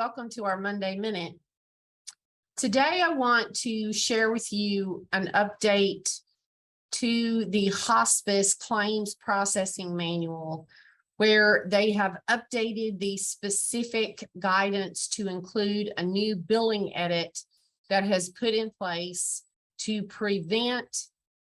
welcome to our Monday Minute. Today, I want to share with you an update to the Hospice Claims Processing Manual, where they have updated the specific guidance to include a new billing edit that has put in place to prevent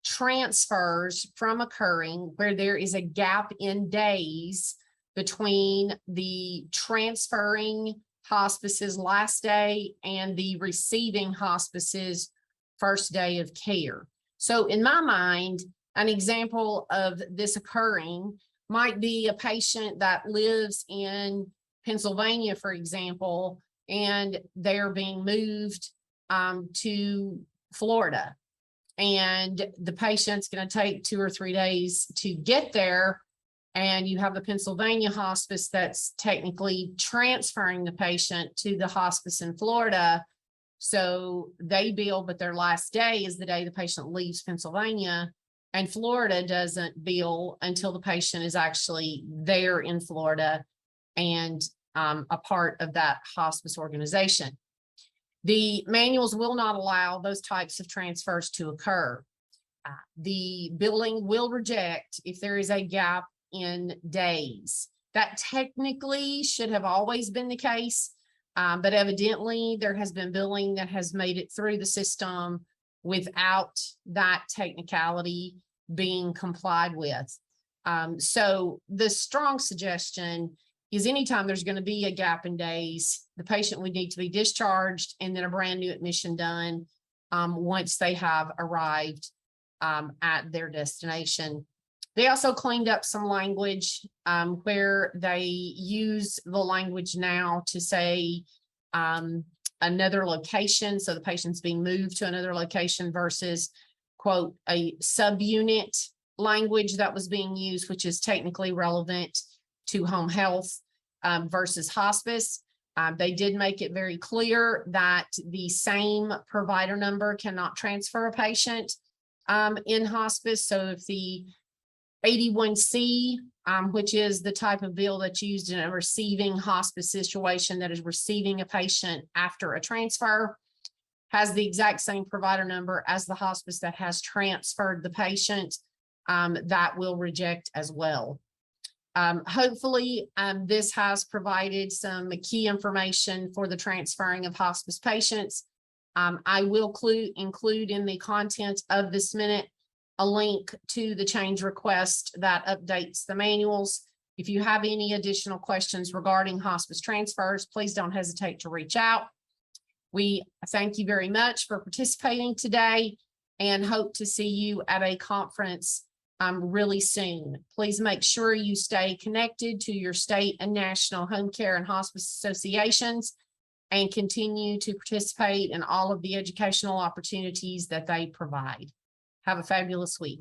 transfers from occurring where there is a gap in days between the transferring hospice's last day and the receiving hospice's first day of care. So in my mind, an example of this occurring might be a patient that lives in Pennsylvania, for example, and they're being moved to Florida. And the patient's going to take 2 or 3 days to get there. And you have the Pennsylvania hospice that's technically transferring the patient to the hospice in Florida. So they bill, but their last day is the day the patient leaves Pennsylvania. And Florida doesn't bill until the patient is actually there in Florida and a part of that hospice organization. The manuals will not allow those types of transfers to occur. The billing will reject if there is a gap in days. That technically should have always been the case, but evidently there has been billing that has made it through the system without that technicality being complied with. So the strong suggestion is anytime there's going to be a gap in days, the patient would need to be discharged and then a brand new admission done once they have arrived at their destination. They also cleaned up some language where they use the language now to say another location. So the patient's being moved to another location versus, quote, a subunit language that was being used, which is technically relevant to home health versus hospice. They did make it very clear that the same provider number cannot transfer a patient in hospice. So if the 81C, which is the type of bill that's used in a receiving hospice situation that is receiving a patient after a transfer, has the exact same provider number as the hospice that has transferred the patient, that will reject as well. Hopefully, this has provided some key information for the transferring of hospice patients. I will include in the content of this minute a link to the change request that updates the manuals. If you have any additional questions regarding hospice transfers, please don't hesitate to reach out. We thank you very much for participating today and hope to see you at a conference really soon. Please make sure you stay connected to your state and national home care and hospice associations and continue to participate in all of the educational opportunities that they provide. Have a fabulous week.